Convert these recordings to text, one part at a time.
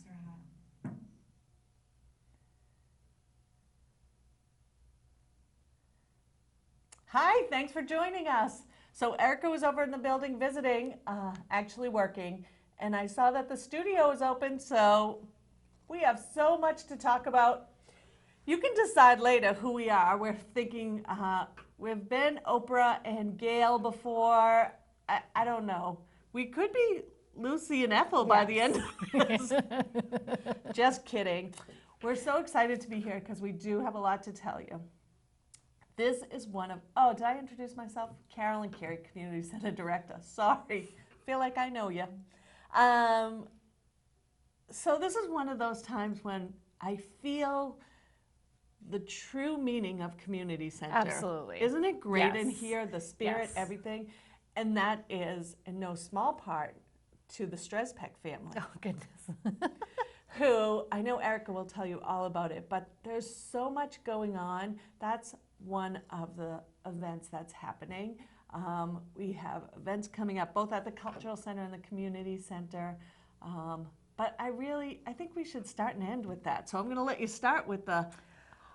pass her hat. Hi, thanks for joining us. So Erica was over in the building visiting, actually working, and I saw that the studio is open, so we have so much to talk about. You can decide later who we are. We're thinking, we've been Oprah and Gail before. I don't know. We could be Lucy and Ethel by the end of this. Just kidding. We're so excited to be here because we do have a lot to tell you. This is one of, oh, did I introduce myself? Carolyn Carey, Community Center Director. Sorry, feel like I know you. So this is one of those times when I feel the true meaning of community center. Absolutely. Isn't it great in Yes. here, the spirit, Yes. everything? And that is in no small part to the Strezpeck family. Oh, goodness. Who, I know Erica will tell you all about it, but there's so much going on. That's one of the events that's happening. We have events coming up both at the Cultural Center and the Community Center. But I think we should start and end with that. So I'm going to let you start with the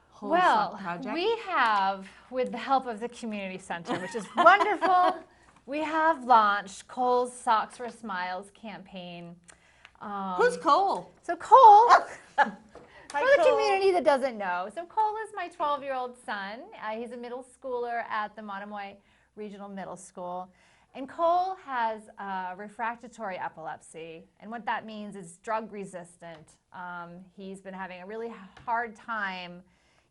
whole project. We have, with the help of the Community Center, which is wonderful, we have launched Kohls Socks for Smiles campaign. Who's Cole? So Cole, Hi, for the Cole. community that doesn't know, so Cole is my 12-year-old son. He's a middle schooler at the Monomoy Regional Middle School. And Cole has refractory epilepsy, and what that means is drug resistant. He's been having a really hard time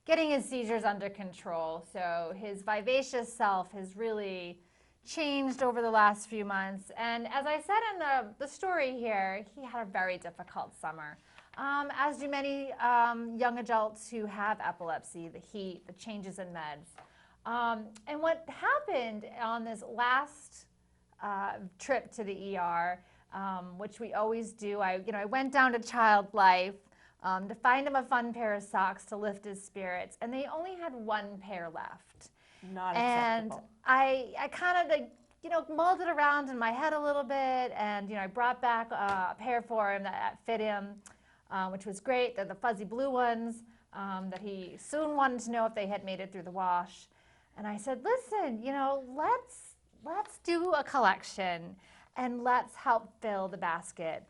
getting his seizures under control. So his vivacious self has really changed over the last few months. And as I said in the story here, he had a very difficult summer. As do many young adults who have epilepsy, the heat, the changes in meds. And what happened on this last trip to the ER, which we always do, I went down to Child Life to find him a fun pair of socks to lift his spirits, and they only had one pair left. Not And acceptable. I kind of mulled it around in my head a little bit, and I brought back a pair for him that fit him, which was great. They're the fuzzy blue ones that he soon wanted to know if they had made it through the wash. And I said, listen, let's do a collection and let's help fill the basket.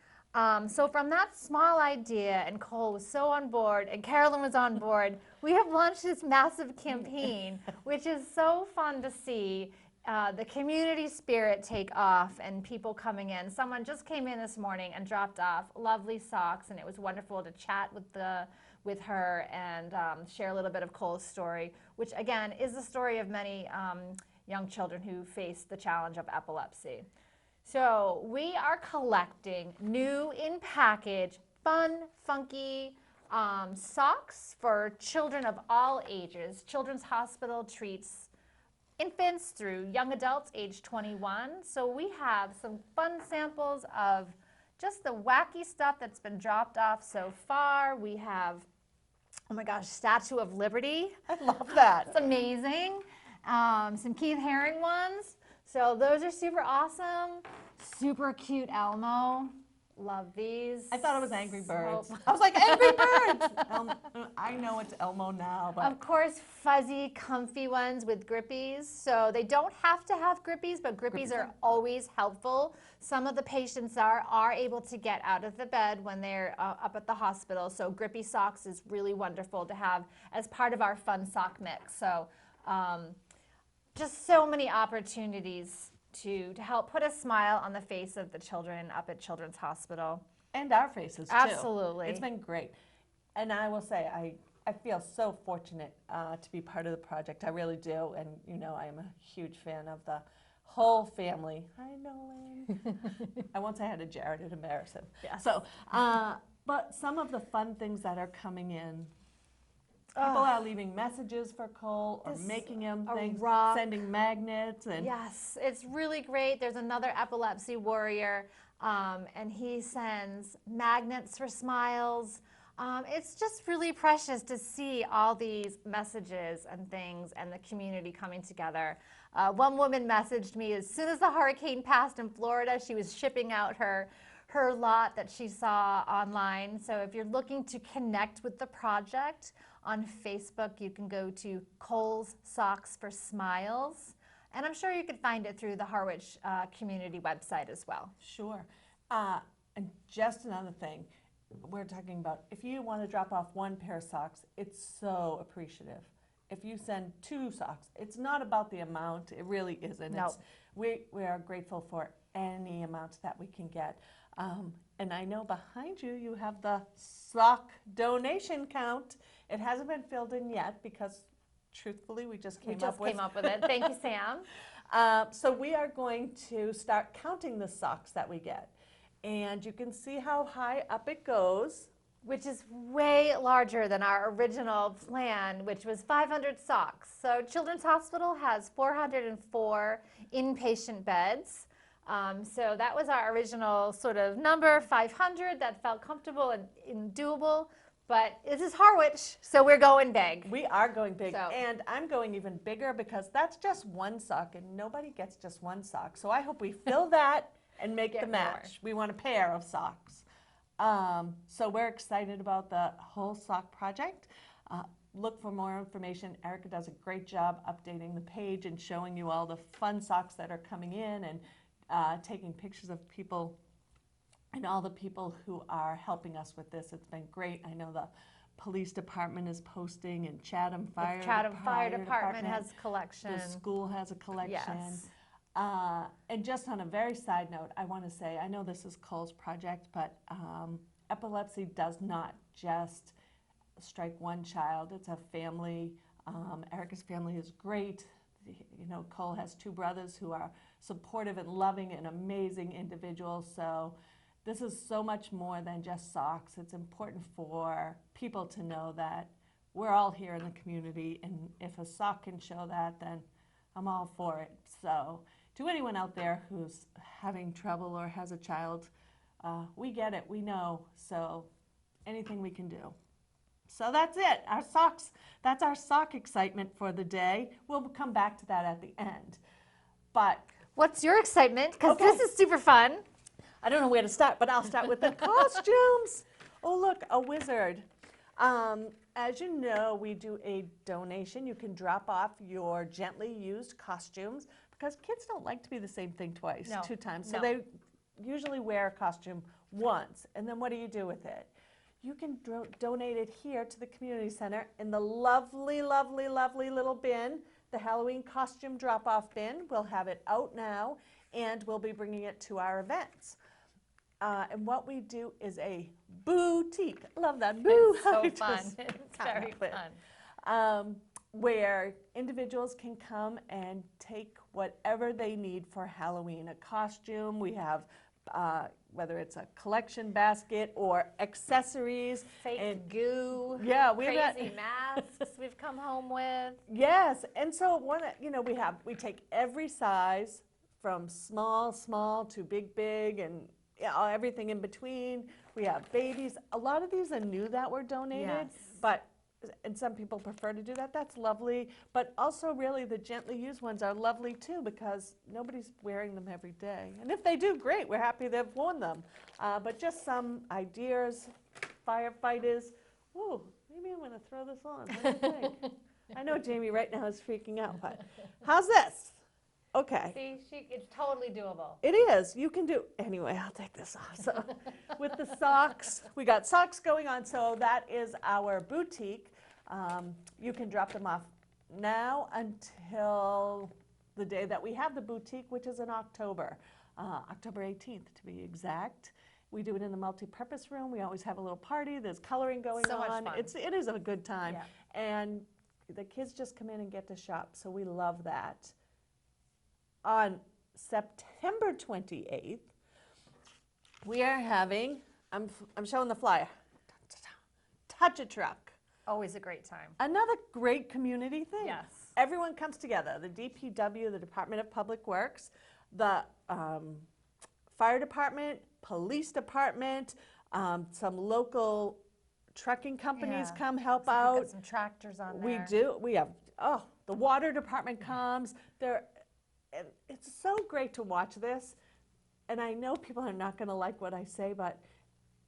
So from that small idea, and Cole was so on board, and Carolyn was on board, we have launched this massive campaign, which is so fun to see the community spirit take off and people coming in. Someone just came in this morning and dropped off lovely socks, and it was wonderful to chat with her and share a little bit of Cole's story, which again is the story of many young children who face the challenge of epilepsy. So we are collecting new in package, fun, funky socks for children of all ages. Children's Hospital treats infants through young adults age 21. So we have some fun samples of just the wacky stuff that's been dropped off so far. We have, oh my gosh, Statue of Liberty. I love that. It's amazing. Some Keith Haring ones. So those are super awesome. Super cute Elmo. Love these. I thought it was Angry Birds. So- I was like, Angry Birds! I know it's Elmo now, but Of course, fuzzy, comfy ones with grippies. So they don't have to have grippies, but grippies are always helpful. Some of the patients are able to get out of the bed when they're up at the hospital. So grippy socks is really wonderful to have as part of our fun sock mix. So just so many opportunities to help put a smile on the face of the children up at Children's Hospital. and our faces too. Absolutely. It's been great. And I will say, I feel so fortunate to be part of the project. I really do. And I am a huge fan of the whole family. Hi, Nolan. I won't say hi to Jared, it'd embarrass him. Yes. So, but some of the fun things that are coming in, people are leaving messages for Cole or making him a things, rock. sending magnets. And Yes, it's really great. There's another epilepsy warrior, and he sends magnets for smiles. It's just really precious to see all these messages and things and the community coming together. One woman messaged me as soon as the hurricane passed in Florida, she was shipping out her her lot that she saw online. So if you're looking to connect with the project on Facebook, you can go to Kohls Socks for Smiles. And I'm sure you could find it through the Harwich community website as well. Sure. And just another thing, we're talking about if you want to drop off one pair of socks, it's so appreciative. If you send 2 socks, it's not about the amount. It really isn't. No. We are grateful for any amount that we can get. And I know behind you, you have the sock donation count. It hasn't been filled in yet because, truthfully, we just came up with it. Thank you, Sam. So we are going to start counting the socks that we get. And you can see how high up it goes. Which is way larger than our original plan, which was 500 socks. So Children's Hospital has 404 inpatient beds. So that was our original sort of number, 500, that felt comfortable and doable. But this is Harwich, so we're going big. We are going big, So- and I'm going even bigger because that's just one sock, and nobody gets just one sock. So I hope we fill that and make Get the match. We want a pair of socks. So we're excited about the whole sock project. Look for more information. Erica does a great job updating the page and showing you all the fun socks that are coming in and taking pictures of people and all the people who are helping us with this. It's been great. I know the police department is posting, and Chatham Fire Department has collection. The school has a collection. Yes. And just on a very side note, I want to say, I know this is Kohls' project, but epilepsy does not just strike one child. It's a family. Erica's family is great. You know, Cole has 2 brothers who are supportive and loving and amazing individuals. So this is so much more than just socks. It's important for people to know that we're all here in the community, and if a sock can show that, then I'm all for it. So to anyone out there who's having trouble or has a child, we get it, we know, so anything we can do. So that's it, our socks, that's our sock excitement for the day. We'll come back to that at the end. But What's your excitement? Because Okay. this is super fun. I don't know where to start, but I'll start with the costumes. Oh, look, a wizard. As you know, we do a donation. You can drop off your gently used costumes because kids don't like to be the same thing twice, No, 2 times. So no. they usually wear a costume once, and then what do you do with it? You can donate it here to the community center in the lovely, lovely, lovely little bin, the Halloween costume drop-off bin. We'll have it out now, and we'll be bringing it to our events. And what we do is a boutique. Love that. Boo. It's so I fun. just It's can't very help it. fun. Where individuals can come and take whatever they need for Halloween. A costume, we have whether it's a collection basket or accessories. Fake and goo. yeah, we have Crazy masks we've come home with. Yes, and so we take every size from small to big, and everything in between. We have babies. A lot of these are new that were donated, Yes. and some people prefer to do that. That's lovely, but also really the gently used ones are lovely too because nobody's wearing them every day. And if they do, great. We're happy they've worn them. But just some ideas, firefighters. Ooh, maybe I'm going to throw this on. What do you think? I know Jamie right now is freaking out, but how's this? Okay. See, it's totally doable. It is. You can do. Anyway, I'll take this off. So, with the socks, we got socks going on. So that is our boutique. You can drop them off now until the day that we have the boutique, which is in October, October 18th to be exact. We do it in the multi-purpose room. We always have a little party. There's coloring going So much on. fun. It is a good time, Yeah. and the kids just come in and get to shop. So we love that. On September 28th, we are having, I'm showing the flyer, TouchATruck. Always a great time. Another great community thing. Yes. Everyone comes together, the DPW, the Department of Public Works, the fire department, police department, some local trucking companies Yeah. come help We've out. got some tractors on We there. do. We have, the water department comes. And it's so great to watch this. and I know people are not going to like what I say, but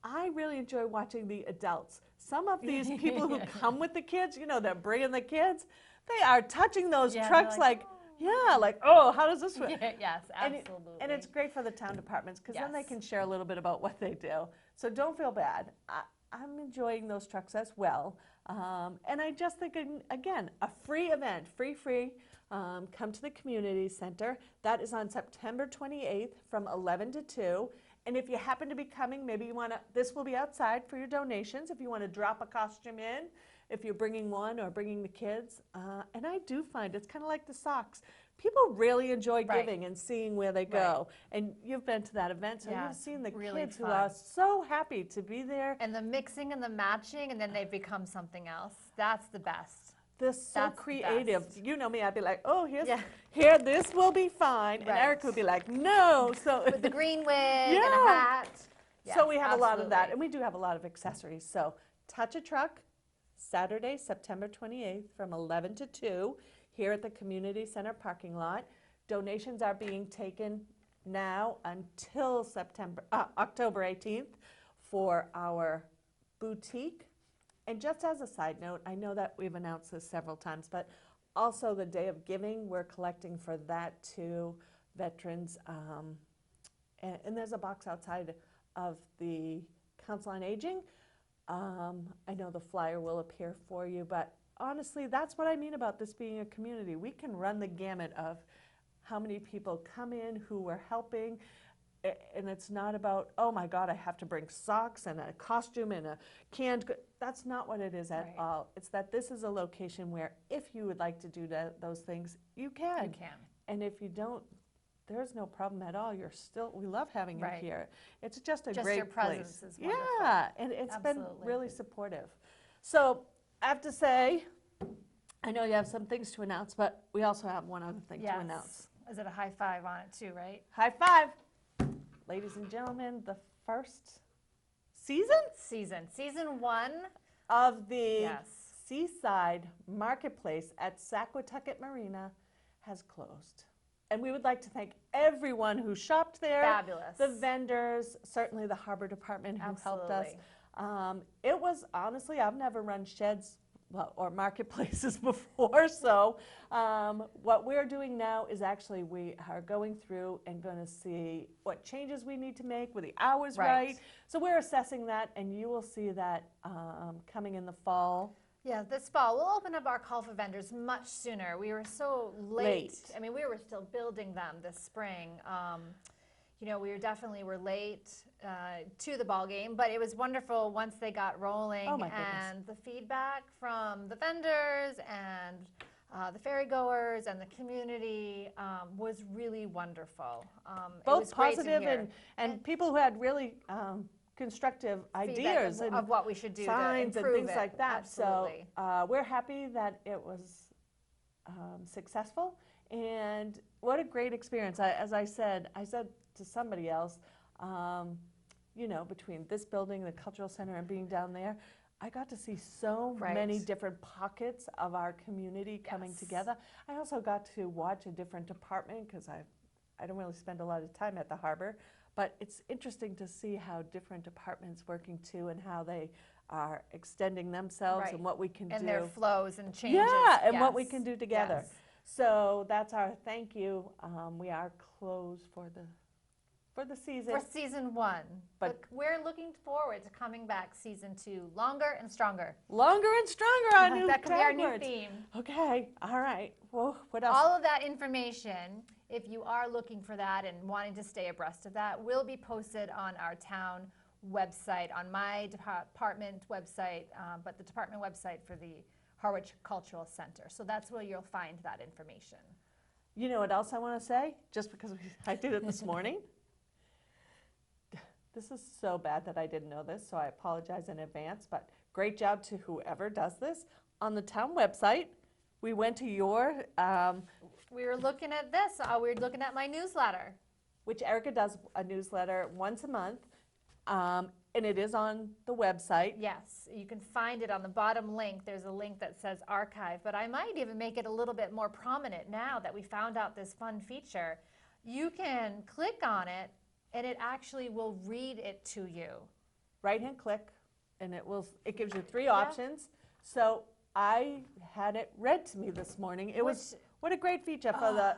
I really enjoy watching the adults. Some of these people who come with the kids, you know, they're bringing the kids, they are touching those Yeah, trucks they're like, like, yeah, like, oh, how does this work? Yes, And absolutely. and it's great for the town departments because then they Yes. can share a little bit about what they do. So don't feel bad. I'm enjoying those trucks as well. And I just think, again, a free event, free. Come to the community center. That is on September 28th from 11 to 2. And if you happen to be coming, maybe you want to, this will be outside for your donations. If you want to drop a costume in, if you're bringing one or bringing the kids. And I do find it's kind of like the socks. People really enjoy Right. giving and seeing where they go. And you've been to that event, so Yeah, you've seen the really kids who fun. are so happy to be there. And the mixing and the matching, and then they become something else. That's the best. They're so That's the creative. best. You know me, I'd be like, oh, Yeah. here, this will be fine. And Right. Eric would be like, no. So With the green wig and a Yeah. hat. So Yes, we have a lot of that, absolutely. and we do have a lot of accessories. So TouchATruck, Saturday, September 28th from 11 to 2 here at the Community Center parking lot. Donations are being taken now until October 18th for our boutique. And just as a side note, I know that we've announced this several times, but also the Day of Giving, we're collecting for that too, veterans. And there's a box outside of the Council on Aging. I know the flyer will appear for you, but honestly, that's what I mean about this being a community. We can run the gamut of how many people come in, who we're helping, and it's not about, oh my God, I have to bring socks and a costume and a canned good. That's not what it is at Right. all. It's that this is a location where if you would like to do those things, you can. You can. And if you don't, there's no problem at all. We love having Right. you here. It's just a Just great your presence place. is wonderful. Yeah, and it's been Absolutely. really supportive. So I have to say, I know you have some things to announce, but we also have one other thing to announce. Is it a high five on it too, right? High five, ladies and gentlemen, the first season Season 1. of the Yes. Seaside Marketplace at Saquatucket Marina has closed. And we would like to thank everyone who shopped there. Fabulous. The vendors, certainly the Harbor Department who helped us. Absolutely. It was, honestly, I've never run sheds or marketplaces before, so what we're doing now is actually we are going through and going to see what changes we need to make, were the hours right. So we're assessing that, and you will see that coming in the fall. Yeah, this fall, we'll open up our call for vendors much sooner. We were so late. I mean, we were still building them this spring. You know, we were late to the ball game, but it was wonderful once they got rolling. Oh my goodness. And the feedback from the vendors and the ferry goers and the community was really wonderful. It Both was great to positive hear. and people who had really constructive Feedback ideas of what we should do signs to and improve things it. like that. Absolutely. So we're happy that it was successful, and what a great experience. As I said to somebody else, you know, between this building, the cultural center, and being down there, I got to see so many Right. different pockets of our community coming Yes. together. I also got to watch a different department because I don't really spend a lot of time at the harbor, but it's interesting to see how different departments working too and how they are extending themselves Right. and what we can And do. their flows and changes. Yeah, and what we Yes. can do together. Yes. So that's our thank you. We are closed for the season. For season 1. But- But we're looking forward to coming back season 2, longer and stronger. Longer and stronger, our new That could be our new tagwords. theme. Okay, all right. Well, what else? All of that information, if you are looking for that and wanting to stay abreast of that, will be posted on our town website, on my department website, but the department website for the Harwich Cultural Center. So that's where you'll find that information. You know what else I want to say? Just because I did it this morning. This is so bad that I didn't know this, so I apologize in advance, but great job to whoever does this. On the town website, we went to your, We were looking at this. We were looking at my newsletter. which Erica does a newsletter once a month, and it is on the website. Yes, you can find it on the bottom link. There's a link that says archive, but I might even make it a little bit more prominent now that we found out this fun feature. You can click on it and it actually will read it to you. Right-hand click, and it gives you three options. So I had it read to me this morning. What a great feature for the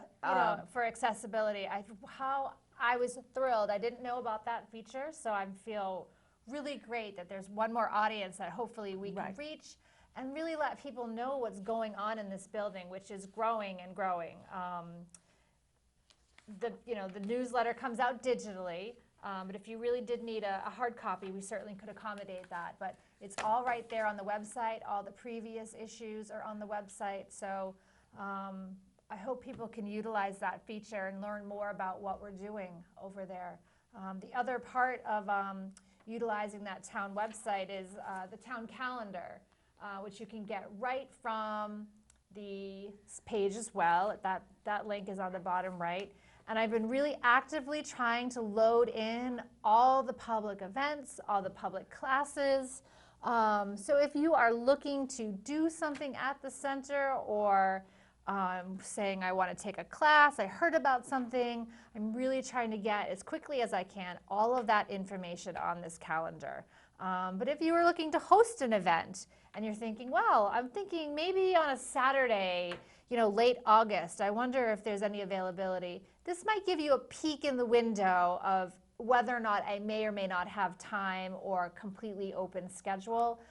For accessibility. I was thrilled. I didn't know about that feature, so I feel really great that there's one more audience that hopefully we can reach and really let people know what's going on in this building, which is growing and growing. The newsletter comes out digitally, but if you really did need a hard copy, we certainly could accommodate that. But it's all right there on the website. All the previous issues are on the website. So I hope people can utilize that feature and learn more about what we're doing over there. The other part of utilizing that town website is the town calendar, which you can get right from the page as well. That link is on the bottom right. And I've been really actively trying to load in all the public events, all the public classes. So if you are looking to do something at the center or saying I want to take a class, I heard about something, I'm really trying to get as quickly as I can all of that information on this calendar. But if you were looking to host an event and you're thinking, well, I'm thinking maybe on a Saturday, late August, I wonder if there's any availability. This might give you a peek in the window of whether or not I may or may not have time or a completely open schedule.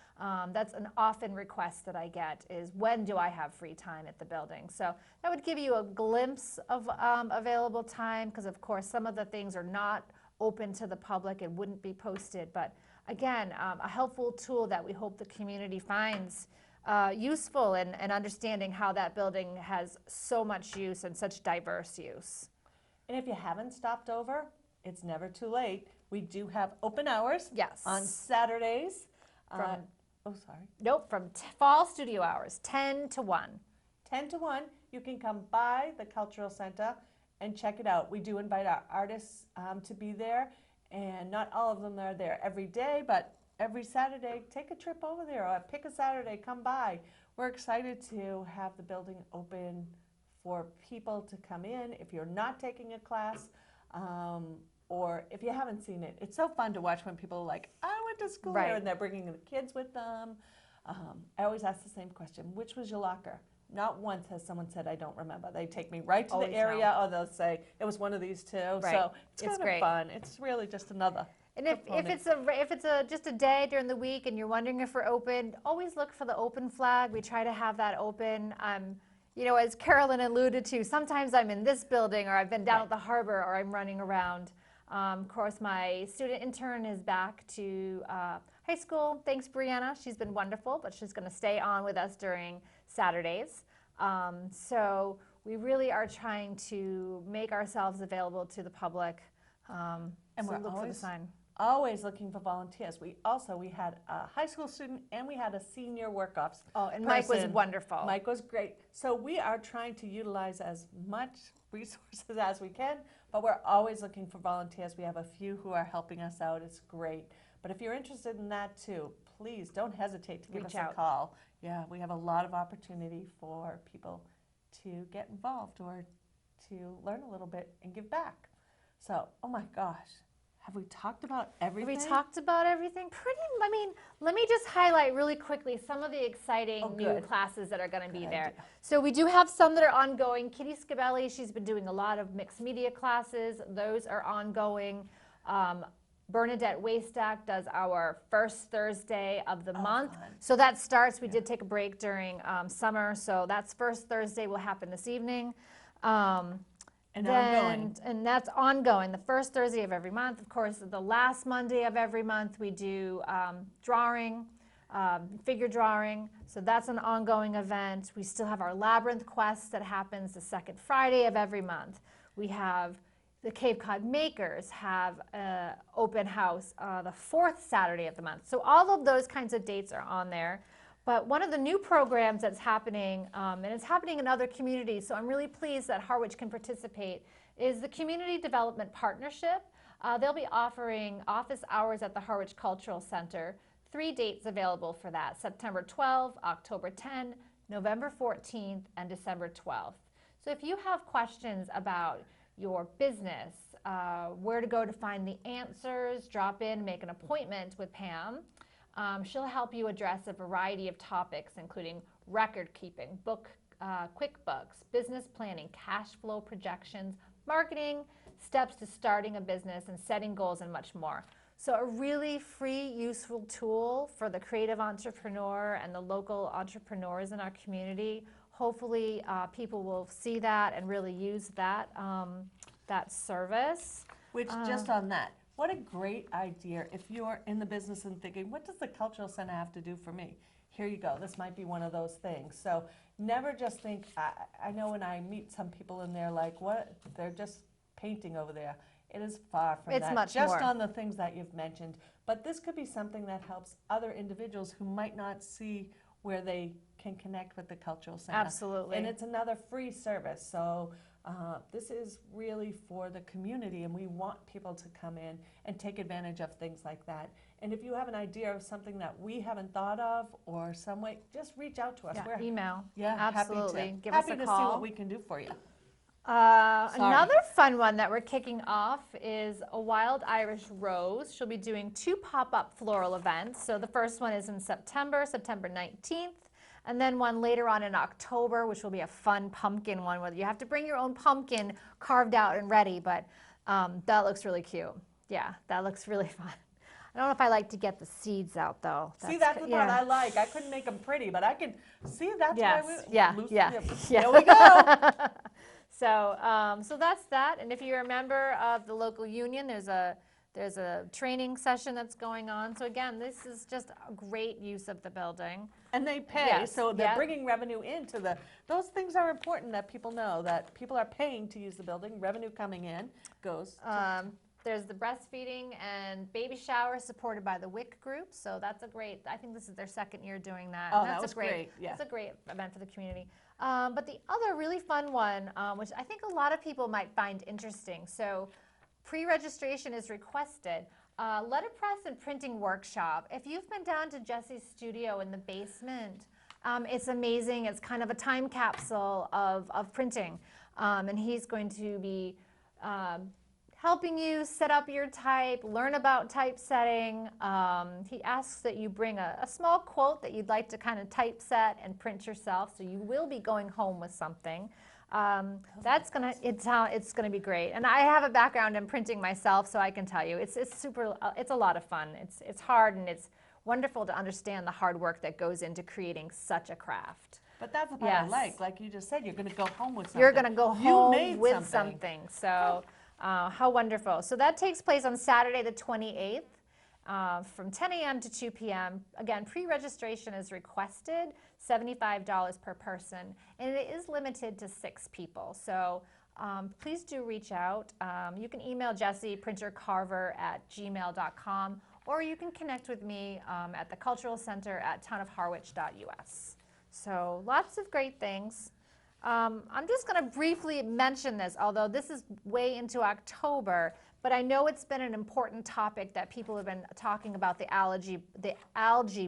That's an often request that I get is when do I have free time at the building? So that would give you a glimpse of available time because of course some of the things are not open to the public and wouldn't be posted. But again, a helpful tool that we hope the community finds useful in understanding how that building has so much use and such diverse use. And if you haven't stopped over, it's never too late. We do have open hours on Saturdays. From fall studio hours, 10 to 1. 10 to 1, you can come by the Cultural Center and check it out. We do invite our artists to be there, and not all of them are there every day, but every Saturday, take a trip over there or pick a Saturday, come by. We're excited to have the building open for people to come in if you're not taking a class or if you haven't seen it. It's so fun to watch when people are like, I went to school here, and they're bringing the kids with them. I always ask the same question, which was your locker? Not once has someone said, I don't remember. They take me right to the area, or they'll say, it was one of these two. So it's kind of fun. It's really just another And if it's just a day during the week and you're wondering if we're open, always look for the open flag. We try to have that open. As Carolyn alluded to, sometimes I'm in this building or I've been down at the harbor or I'm running around. Of course, my student intern is back to high school. Thanks, Brianna. She's been wonderful, but she's going to stay on with us during Saturdays. So we really are trying to make ourselves available to the public. And so we're look for the sign. Always looking for volunteers. We had a high school student and we had a senior work-ops. Oh, and Mike was wonderful. Mike was great. So we are trying to utilize as much resources as we can, but we're always looking for volunteers. We have a few who are helping us out. It's great. But if you're interested in that too, please don't hesitate to give us a call. Yeah, we have a lot of opportunity for people to get involved or to learn a little bit and give back. So, oh my gosh. Have we talked about everything? Have we talked about everything? Let me just highlight really quickly some of the exciting new classes that are going to be there. So we do have some that are ongoing. Kitty Scabelli, she's been doing a lot of mixed media classes. Those are ongoing. Bernadette Waystack does our first Thursday of the month. Fun. So that starts, we did take a break during summer, so that's first Thursday will happen this evening. And ongoing. And that's ongoing, the first Thursday of every month. Of course, the last Monday of every month, we do drawing, figure drawing. So that's an ongoing event. We still have our Labyrinth Quest that happens the second Friday of every month. We have the Cape Cod Makers have an open house the fourth Saturday of the month. So all of those kinds of dates are on there. But one of the new programs that's happening, and it's happening in other communities, so I'm really pleased that Harwich can participate, is the Community Development Partnership. They'll be offering office hours at the Harwich Cultural Center. 3 dates available for that: September 12, October 10, November 14th, and December 12th. So if you have questions about your business, where to go to find the answers. Drop in, make an appointment with Pam. She'll help you address a variety of topics, including record keeping, QuickBooks, business planning, cash flow projections, marketing, steps to starting a business, and setting goals, and much more. So a really free, useful tool for the creative entrepreneur and the local entrepreneurs in our community. Hopefully people will see that and really use that, that service. Which, just on that, what a great idea if you're in the business and thinking, what does the Cultural Center have to do for me? Here you go. This might be one of those things. So never just think, I know when I meet some people and they're like, what? They're just painting over there. It is far from that. It's much just more. on the things that you've mentioned. But this could be something that helps other individuals who might not see where they can connect with the Cultural Center. Absolutely. And it's another free service. So this is really for the community, and we want people to come in and take advantage of things like that. And if you have an idea of something that we haven't thought of or some way, just reach out to us. Yeah, We're email. happy Absolutely. to, Give us a happy to see call. what we can do for you. Another fun one that we're kicking off is a Wild Irish Rose. She'll be doing 2 pop-up floral events. So the first one is in September 19th, and then one later on in October, which will be a fun pumpkin one where you have to bring your own pumpkin carved out and ready, but that looks really cute. Yeah, that looks really fun. I don't know if I like to get the seeds out though. See, that's the part I like. I couldn't make them pretty, but I can see that's why we There we go. So that's that. And if you're a member of the local union, there's a training session that's going on. So again, this is just a great use of the building. And they pay, so they're bringing revenue into those things are important that people know, that people are paying to use the building, revenue coming in goes. There's the breastfeeding and baby shower supported by the WIC group. So that's a great, I think this is their 2nd year doing that. Oh, that's that was great. Yeah. That's a great event for the community. But the other really fun one, which I think a lot of people might find interesting. So pre-registration is requested. Letterpress and printing workshop. If you've been down to Jesse's studio in the basement, it's amazing. It's kind of a time capsule of printing. And he's going to be helping you set up your type, learn about typesetting. He asks that you bring a small quote that you'd like to kind of typeset and print yourself, so you will be going home with something. It's gonna be great. And I have a background in printing myself, so I can tell you, it's a lot of fun. It's hard, and it's wonderful to understand the hard work that goes into creating such a craft. But that's the part I like you just said, you're gonna go home with something. You're gonna go home made with something. So. How wonderful. So that takes place on Saturday the 28th from 10 a.m. to 2 p.m. Again, pre-registration is requested, $75 per person, and it is limited to 6 people. So please do reach out. You can email Jesse, printercarver@gmail.com, or you can connect with me at the Cultural Center at townofharwich.us. So lots of great things. I'm just going to briefly mention this, although this is way into October, but I know it's been an important topic that people have been talking about, the algae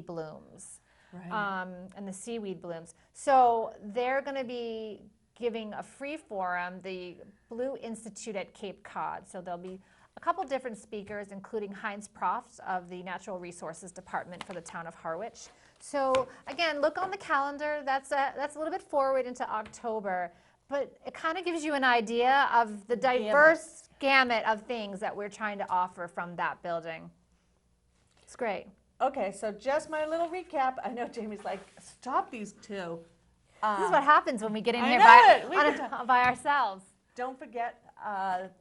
blooms, and the seaweed blooms. So they're going to be giving a free forum, the Blue Institute at Cape Cod. So there'll be a couple different speakers, including Heinz Proft of the Natural Resources Department for the town of Harwich. So again, look on the calendar. That's a little bit forward into October, but it kind of gives you an idea of the diverse gamut of things that we're trying to offer from that building. It's great. Okay, so just my little recap. I know Jamie's like, stop these two. This is what happens when we get in here by ourselves. Don't forget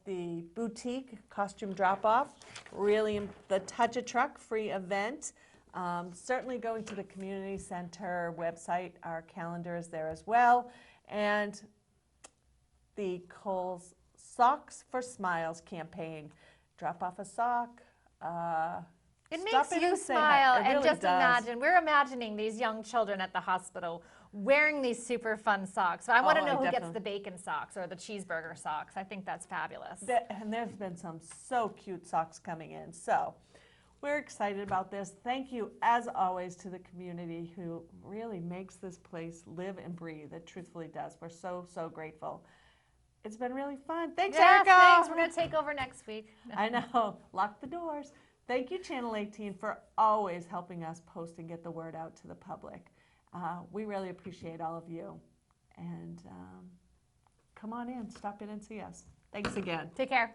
the boutique costume drop-off, really the TouchATruck free event. Certainly going to the community center website, our calendar is there as well. And the Kohls Socks for Smiles campaign. Drop off a sock. It makes you smile and really just imagine. We're imagining these young children at the hospital wearing these super fun socks. So I want to know who gets the bacon socks or the cheeseburger socks. I think that's fabulous. And there's been some so cute socks coming in. So we're excited about this. Thank you, as always, to the community who really makes this place live and breathe. It truthfully does. We're so, so grateful. It's been really fun. Thanks, Yeah, Erica. thanks. We're going to take over next week. I know. Lock the doors. Thank you, Channel 18, for always helping us post and get the word out to the public. We really appreciate all of you. And come on in, stop in and see us. Thanks again. Take care.